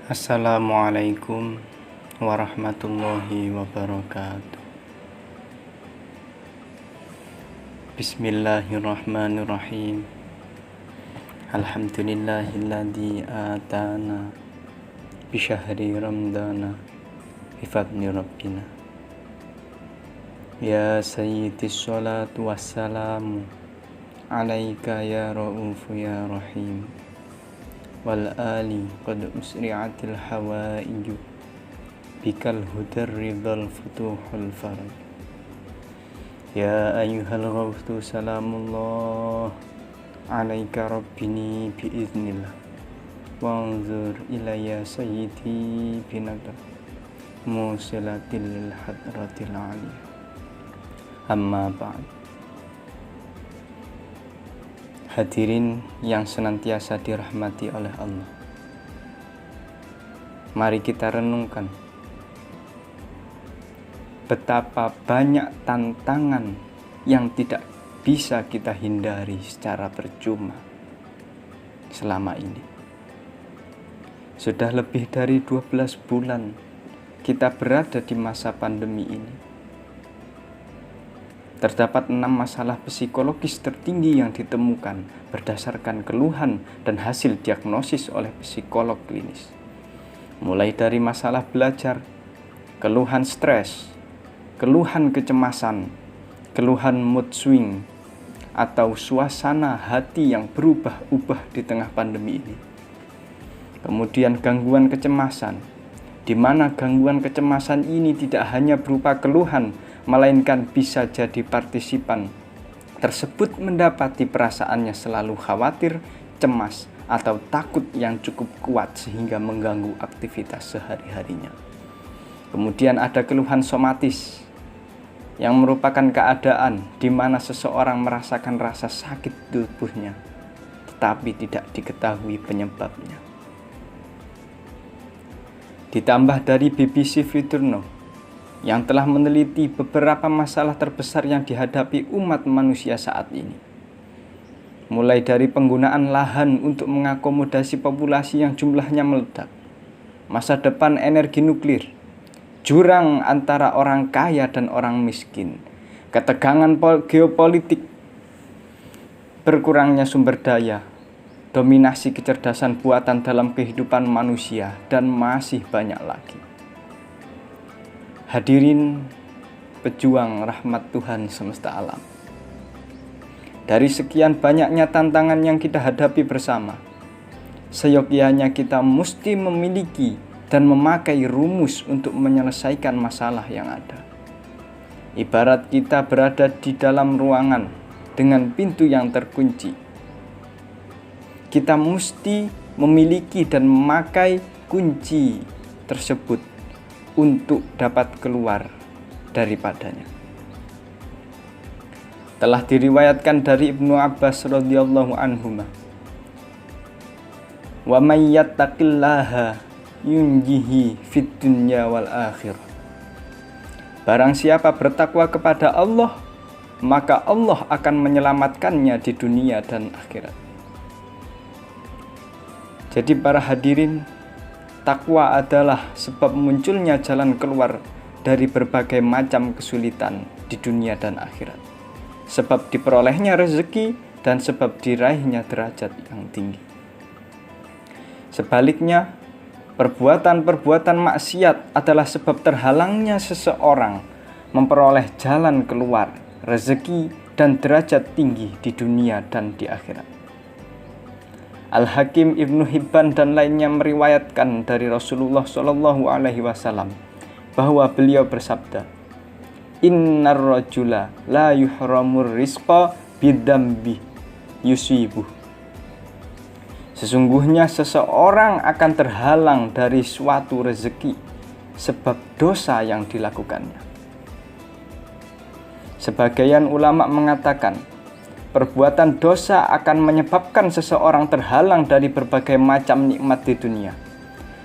Assalamualaikum warahmatullahi wabarakatuh. Bismillahirrahmanirrahim. Alhamdulillahilladzi atana bisyahri ramadana bifadli rabbina. Ya sayyidis salatu wassalamu alaika ya ra'ufu ya rahim. Wal ali qad usri'atil hawaiju bikal hudar ridhal futuhul faraj. Ya ayyuhal ghawthu salamullah alaika rabbini biiznillah wanzur ilayya sayyidi binadar musilatil lil hadratil aliyah. Amma ba'd. Hadirin yang senantiasa dirahmati oleh Allah, mari kita renungkan betapa banyak tantangan yang tidak bisa kita hindari secara percuma selama ini. Sudah lebih dari 12 bulan kita berada di masa pandemi ini. Terdapat 6 masalah psikologis tertinggi yang ditemukan berdasarkan keluhan dan hasil diagnosis oleh psikolog klinis. Mulai dari masalah belajar, keluhan stres, keluhan kecemasan, keluhan mood swing, atau suasana hati yang berubah-ubah di tengah pandemi ini. Kemudian gangguan kecemasan, di mana gangguan kecemasan ini tidak hanya berupa keluhan, melainkan bisa jadi partisipan tersebut mendapati perasaannya selalu khawatir, cemas, atau takut yang cukup kuat sehingga mengganggu aktivitas sehari-harinya. Kemudian ada keluhan somatis yang merupakan keadaan di mana seseorang merasakan rasa sakit di tubuhnya tetapi tidak diketahui penyebabnya. Ditambah dari BBC Futurno yang telah meneliti beberapa masalah terbesar yang dihadapi umat manusia saat ini. Mulai dari penggunaan lahan untuk mengakomodasi populasi yang jumlahnya meledak, masa depan energi nuklir, jurang antara orang kaya dan orang miskin, ketegangan geopolitik, berkurangnya sumber daya, dominasi kecerdasan buatan dalam kehidupan manusia, dan masih banyak lagi. Hadirin pejuang rahmat Tuhan semesta alam, dari sekian banyaknya tantangan yang kita hadapi bersama, seyogyanya kita mesti memiliki dan memakai rumus untuk menyelesaikan masalah yang ada. Ibarat kita berada di dalam ruangan dengan pintu yang terkunci, kita mesti memiliki dan memakai kunci tersebut untuk dapat keluar daripadanya. Telah diriwayatkan dari Ibnu Abbas radhiyallahu anhuma, wa may yattaqillaha yunjihi fid dunya wal akhirah. Barang siapa bertakwa kepada Allah, maka Allah akan menyelamatkannya di dunia dan akhirat. Jadi para hadirin, takwa adalah sebab munculnya jalan keluar dari berbagai macam kesulitan di dunia dan akhirat, sebab diperolehnya rezeki dan sebab diraihnya derajat yang tinggi. Sebaliknya, perbuatan-perbuatan maksiat adalah sebab terhalangnya seseorang memperoleh jalan keluar, rezeki, dan derajat tinggi di dunia dan di akhirat. Al-Hakim, Ibnu Hibban, dan lainnya meriwayatkan dari Rasulullah Shallallahu Alaihi Wasallam bahwa beliau bersabda, Innar rajula la yuhramur rizqa bidambi yusibuh. Sesungguhnya seseorang akan terhalang dari suatu rezeki sebab dosa yang dilakukannya. Sebagian ulama mengatakan, perbuatan dosa akan menyebabkan seseorang terhalang dari berbagai macam nikmat di dunia,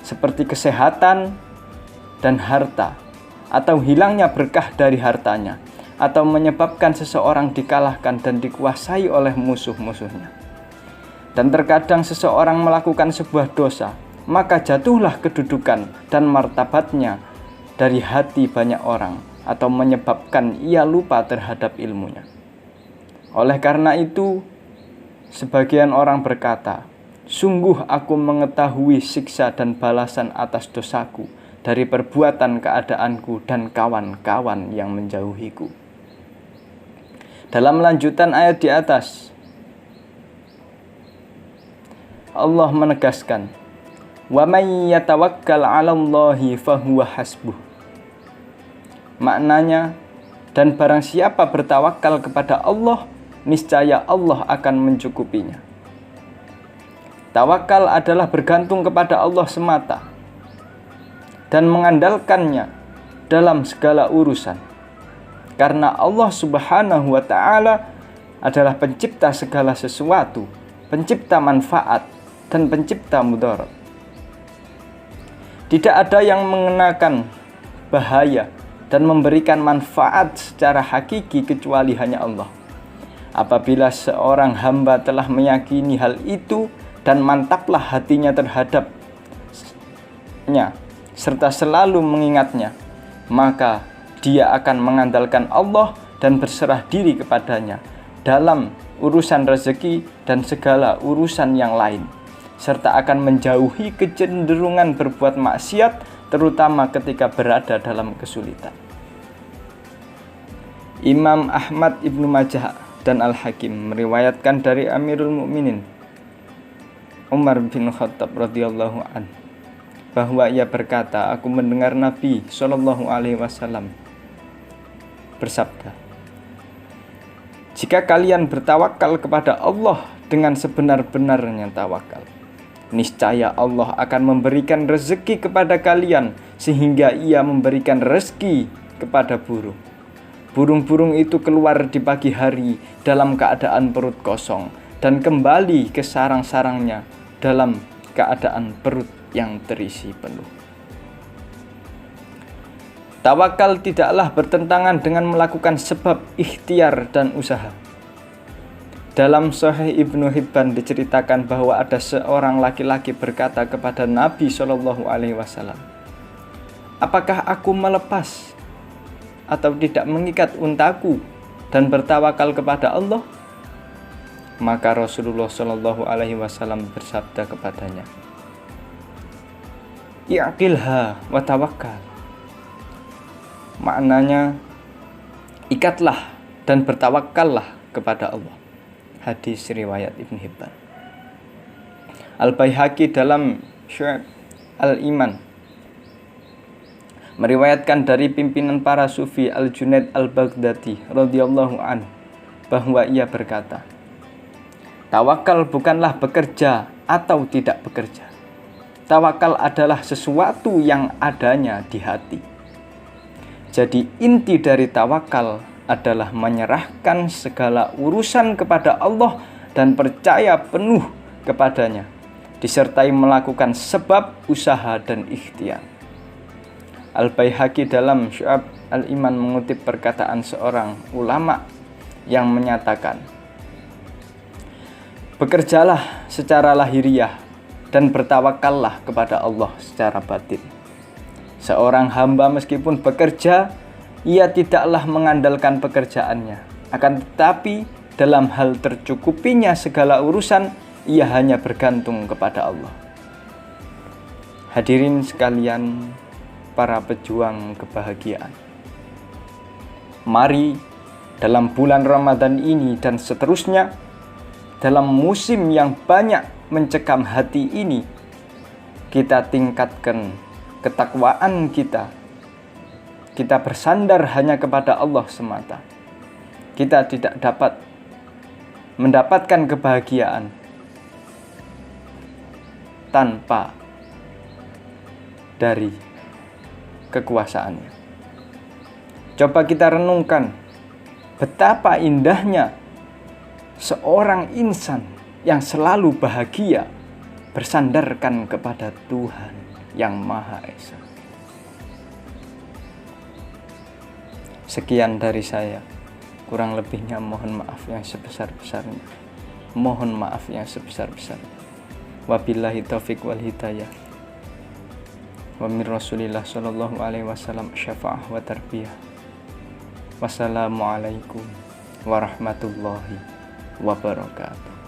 seperti kesehatan dan harta, atau hilangnya berkah dari hartanya, atau menyebabkan seseorang dikalahkan dan dikuasai oleh musuh-musuhnya. Dan terkadang seseorang melakukan sebuah dosa maka jatuhlah kedudukan dan martabatnya dari hati banyak orang atau menyebabkan ia lupa terhadap ilmunya. Oleh karena itu, sebagian orang berkata, sungguh aku mengetahui siksa dan balasan atas dosaku dari perbuatan keadaanku dan kawan-kawan yang menjauhiku. Dalam lanjutan ayat di atas, Allah menegaskan, wa may yatawakkal 'alallahi fahuwa hasbuh. Maknanya, dan barang siapa bertawakal kepada Allah, niscaya Allah akan mencukupinya. Tawakal adalah bergantung kepada Allah semata dan mengandalkannya dalam segala urusan. Karena Allah Subhanahu wa Ta'ala adalah pencipta segala sesuatu, pencipta manfaat dan pencipta mudarat. Tidak ada yang mengenakan bahaya dan memberikan manfaat secara hakiki kecuali hanya Allah. Apabila seorang hamba telah meyakini hal itu dan mantaplah hatinya terhadapnya serta selalu mengingatnya, maka dia akan mengandalkan Allah dan berserah diri kepadanya dalam urusan rezeki dan segala urusan yang lain, serta akan menjauhi kecenderungan berbuat maksiat, terutama ketika berada dalam kesulitan. Imam Ahmad Ibnu Majah dan Al-Hakim meriwayatkan dari Amirul Mukminin Umar bin Khattab radhiyallahu anhu bahwa ia berkata, aku mendengar Nabi Shallallahu alaihi wasallam bersabda, jika kalian bertawakal kepada Allah dengan sebenar-benarnya tawakal, niscaya Allah akan memberikan rezeki kepada kalian sehingga ia memberikan rezeki kepada burung. Burung-burung itu keluar di pagi hari dalam keadaan perut kosong dan kembali ke sarang-sarangnya dalam keadaan perut yang terisi penuh. Tawakal tidaklah bertentangan dengan melakukan sebab ikhtiar dan usaha. Dalam Sahih Ibnu Hibban diceritakan bahwa ada seorang laki-laki berkata kepada Nabi Shallallahu alaihi wasallam, apakah aku melepas atau tidak mengikat untaku dan bertawakal kepada Allah? Maka Rasulullah Shallallahu alaihi wasallam bersabda kepadanya, i'qilha wa tawakkal. Maknanya, ikatlah dan bertawakallah kepada Allah. Hadis riwayat Ibnu Hibban. Al-Baihaqi dalam Syu'ab Al-Iman meriwayatkan dari pimpinan para sufi Al-Junaid Al-Baghdadi radhiyallahu anhu bahwa ia berkata, tawakal bukanlah bekerja atau tidak bekerja. Tawakal adalah sesuatu yang adanya di hati. Jadi inti dari tawakal adalah menyerahkan segala urusan kepada Allah dan percaya penuh kepadanya, disertai melakukan sebab, usaha, dan ikhtiar. Al-Baihaqi dalam Syu'ab Al-Iman mengutip perkataan seorang ulama yang menyatakan, bekerjalah secara lahiriah dan bertawakallah kepada Allah secara batin. Seorang hamba meskipun bekerja, ia tidaklah mengandalkan pekerjaannya. Akan tetapi dalam hal tercukupinya segala urusan, ia hanya bergantung kepada Allah. Hadirin sekalian, para pejuang kebahagiaan, mari dalam bulan Ramadan ini dan seterusnya, dalam musim yang banyak mencekam hati ini, kita tingkatkan ketakwaan kita. Kita bersandar hanya kepada Allah semata. Kita tidak dapat mendapatkan kebahagiaan tanpa dari kekuasaannya. Coba kita renungkan betapa indahnya seorang insan yang selalu bahagia bersandarkan kepada Tuhan yang Maha Esa. Sekian dari saya. Kurang lebihnya mohon maaf yang sebesar-besarnya. Mohon maaf yang sebesar-besarnya. Wabillahi taufiq wal hidayah. wa min Rasulillah sallallahu alaihi wasallam syafa'ah wa tarbiyah. Wassalamualaikum warahmatullahi wabarakatuh.